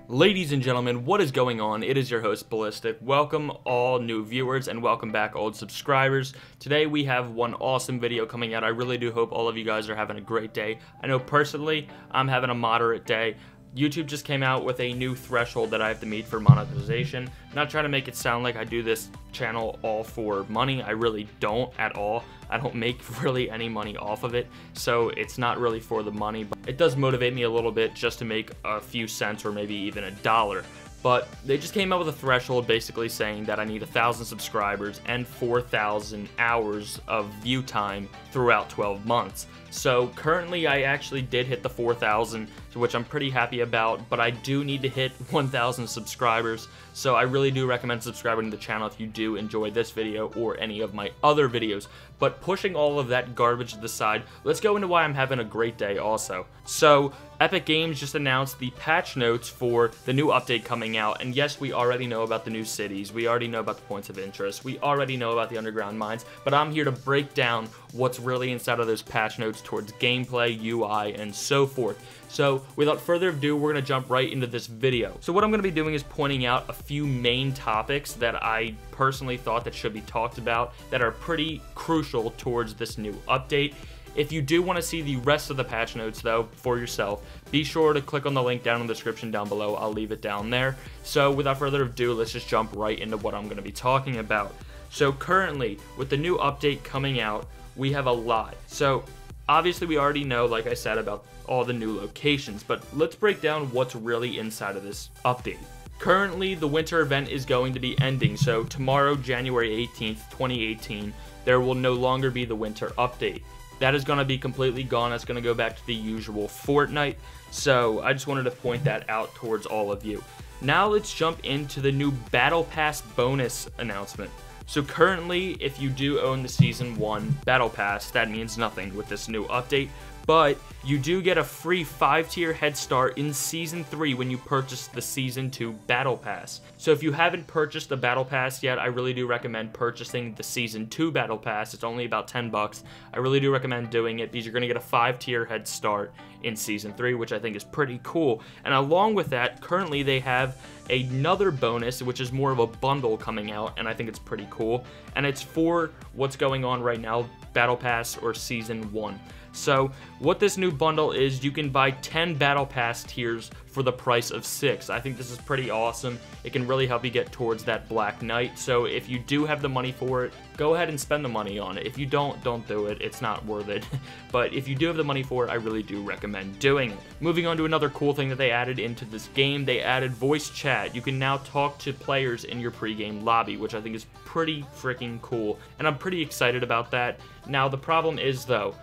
Ladies and gentlemen, what is going on? It is your host, Ballistic. Welcome all new viewers and welcome back old subscribers. Today we have one awesome video coming out. I really do hope all of you guys are having a great day. I know personally, I'm having a moderate day. YouTube just came out with a new threshold that I have to meet for monetization. I'm not trying to make it sound like I do this channel all for money. I really don't at all. I don't make really any money off of it, so it's not really for the money, but it does motivate me a little bit just to make a few cents or maybe even $1. But they just came out with a threshold basically saying that I need 1,000 subscribers and 4,000 hours of view time throughout 12 months. So currently I actually did hit the 4,000, which I'm pretty happy about, but I do need to hit 1,000 subscribers. So I really do recommend subscribing to the channel if you do enjoy this video or any of my other videos. But pushing all of that garbage to the side, let's go into why I'm having a great day also. So Epic Games just announced the patch notes for the new update coming out, and yes, we already know about the new cities, we already know about the points of interest, we already know about the underground mines, but I'm here to break down what's really inside of those patch notes towards gameplay, UI, and so forth. So without further ado, we're going to jump right into this video. So what I'm going to be doing is pointing out a few main topics that I personally thought that should be talked about that are pretty crucial towards this new update. If you do want to see the rest of the patch notes though for yourself, be sure to click on the link down in the description down below. I'll leave it down there. So without further ado, let's just jump right into what I'm going to be talking about. So currently, with the new update coming out, we have a lot. So obviously we already know, like I said, about all the new locations, but let's break down what's really inside of this update. Currently, the winter event is going to be ending, so tomorrow, January 18th, 2018, there will no longer be the winter update. That is going to be completely gone. It's going to go back to the usual Fortnite, so I just wanted to point that out towards all of you. Now let's jump into the new Battle Pass bonus announcement. So currently, if you do own the Season 1 Battle Pass, that means nothing with this new update, but you do get a free 5-tier head start in Season 3 when you purchase the Season 2 Battle Pass. So if you haven't purchased the Battle Pass yet, I really do recommend purchasing the Season 2 Battle Pass. It's only about 10 bucks. I really do recommend doing it because you're going to get a 5-tier head start in Season 3, which I think is pretty cool. And along with that, currently they have another bonus, which is more of a bundle coming out, and I think it's pretty cool. And it's for what's going on right now, Battle Pass or Season 1. So what this new bundle is, you can buy 10 Battle Pass tiers for the price of 6. I think this is pretty awesome. It can really help you get towards that Black Knight. So if you do have the money for it, go ahead and spend the money on it. If you don't do it. It's not worth it. But if you do have the money for it, I really do recommend doing it. Moving on to another cool thing that they added into this game, they added voice chat. You can now talk to players in your pregame lobby, which I think is pretty freaking cool. And I'm pretty excited about that. Now the problem is though,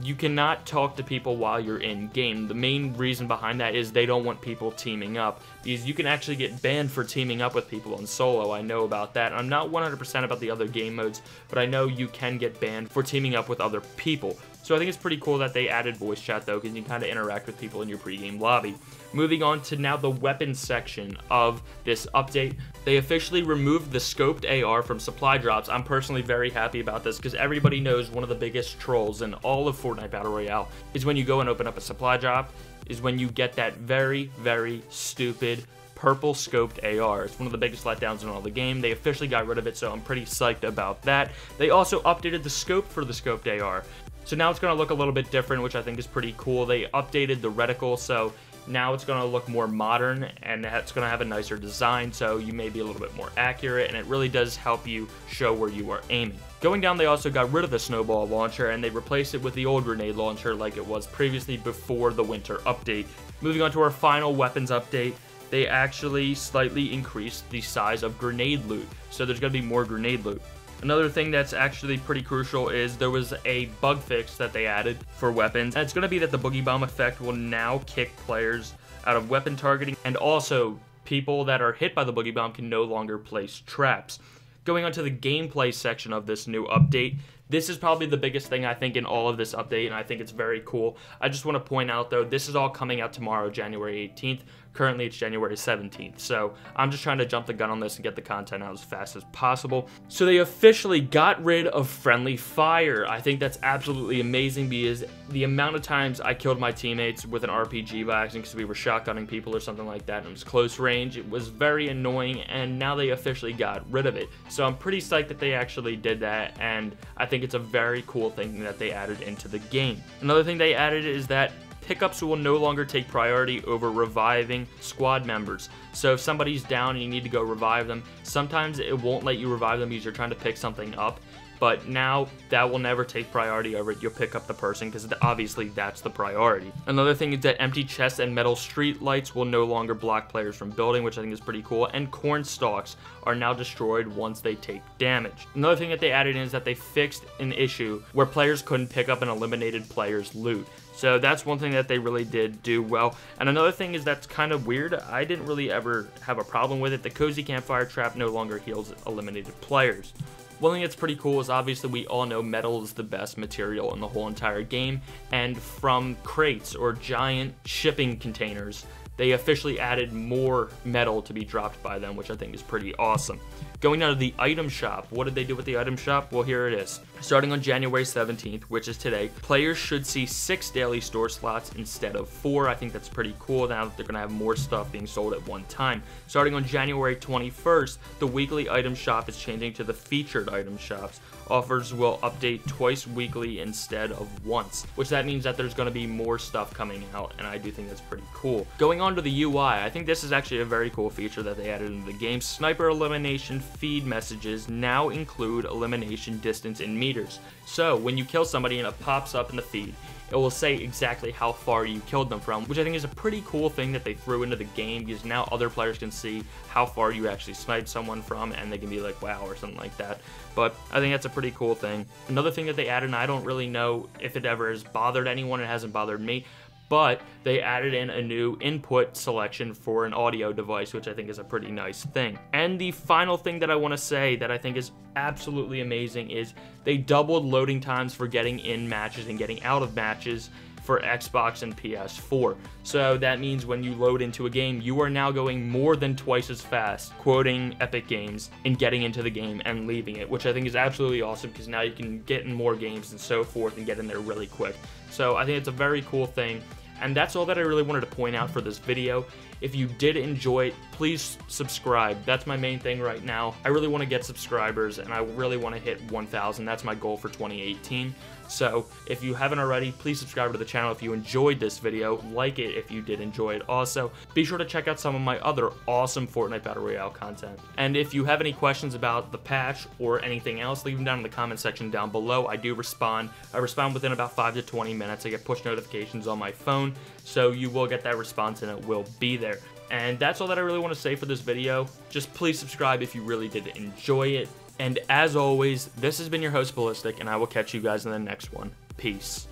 you cannot talk to people while you're in game. The main reason behind that is they don't want people teaming up, because you can actually get banned for teaming up with people in solo. I know about that. I'm not 100% about the other game modes, but I know you can get banned for teaming up with other people. So I think it's pretty cool that they added voice chat though, because you can kind of interact with people in your pregame lobby. Moving on to now the weapons section of this update. They officially removed the scoped AR from supply drops. I'm personally very happy about this because everybody knows one of the biggest trolls in all of Fortnite Battle Royale is when you go and open up a supply drop, is when you get that very, very stupid purple scoped AR. It's one of the biggest letdowns in all the game. They officially got rid of it, so I'm pretty psyched about that. They also updated the scope for the scoped AR. So now it's going to look a little bit different, which I think is pretty cool. They updated the reticle, so now it's going to look more modern, and it's going to have a nicer design, so you may be a little bit more accurate, and it really does help you show where you are aiming. Going down, they also got rid of the snowball launcher, and they replaced it with the old grenade launcher like it was previously before the winter update. Moving on to our final weapons update, they actually slightly increased the size of grenade loot, so there's going to be more grenade loot. Another thing that's actually pretty crucial is there was a bug fix that they added for weapons, and it's going to be that the boogie bomb effect will now kick players out of weapon targeting, and also people that are hit by the boogie bomb can no longer place traps. Going on to the gameplay section of this new update, This is probably the biggest thing I think in all of this update, and I think it's very cool. I just want to point out though, this is all coming out tomorrow, January 18th. Currently it's January 17th, so I'm just trying to jump the gun on this and get the content out as fast as possible. So they officially got rid of friendly fire. I think that's absolutely amazing, because the amount of times I killed my teammates with an RPG by accident because we were shotgunning people or something like that and it was close range, it was very annoying, and now they officially got rid of it. So I'm pretty psyched that they actually did that, and I think it's a very cool thing that they added into the game. Another thing they added is that pickups will no longer take priority over reviving squad members. So if somebody's down and you need to go revive them, sometimes it won't let you revive them because you're trying to pick something up. But now that will never take priority over it. You'll pick up the person because obviously that's the priority. Another thing is that empty chests and metal street lights will no longer block players from building, which I think is pretty cool. And corn stalks are now destroyed once they take damage. Another thing that they added in is that they fixed an issue where players couldn't pick up an eliminated player's loot. So that's one thing that they really did do well. And another thing is that's kind of weird. I didn't really ever have a problem with it. The cozy campfire trap no longer heals eliminated players. One thing that's pretty cool is obviously we all know metal is the best material in the whole entire game, and from crates or giant shipping containers, they officially added more metal to be dropped by them, which I think is pretty awesome. Going down to the item shop, what did they do with the item shop? Well, here it is. Starting on January 17th, which is today, players should see 6 daily store slots instead of 4. I think that's pretty cool now that they're going to have more stuff being sold at one time. Starting on January 21st, the weekly item shop is changing to the featured item shops. Offers will update twice weekly instead of once, which that means that there's going to be more stuff coming out, and I do think that's pretty cool. Going on to the UI, I think this is actually a very cool feature that they added into the game. Sniper elimination feed messages now include elimination distance in meters. So when you kill somebody and it pops up in the feed, it will say exactly how far you killed them from, which I think is a pretty cool thing that they threw into the game, because now other players can see how far you actually sniped someone from, and they can be like, wow, or something like that. But I think that's a pretty cool thing. Another thing that they added, and I don't really know if it ever has bothered anyone, it hasn't bothered me, but they added in a new input selection for an audio device, which I think is a pretty nice thing. And the final thing that I want to say that I think is absolutely amazing is they doubled loading times for getting in matches and getting out of matches for Xbox and PS4. So that means when you load into a game, you are now going more than twice as fast, quoting Epic Games, in getting into the game and leaving it, which I think is absolutely awesome, because now you can get in more games and so forth and get in there really quick. So I think it's a very cool thing. And that's all that I really wanted to point out for this video. If you did enjoy it, please subscribe. That's my main thing right now. I really want to get subscribers, and I really want to hit 1,000. That's my goal for 2018. So if you haven't already, please subscribe to the channel if you enjoyed this video. Like it if you did enjoy it. Also, be sure to check out some of my other awesome Fortnite Battle Royale content. And if you have any questions about the patch or anything else, leave them down in the comment section down below. I do respond. I respond within about 5 to 20 minutes. I get push notifications on my phone, so you will get that response and it will be there. And that's all that I really want to say for this video. Just please subscribe if you really did enjoy it. And as always, this has been your host, Ballistic, and I will catch you guys in the next one. Peace.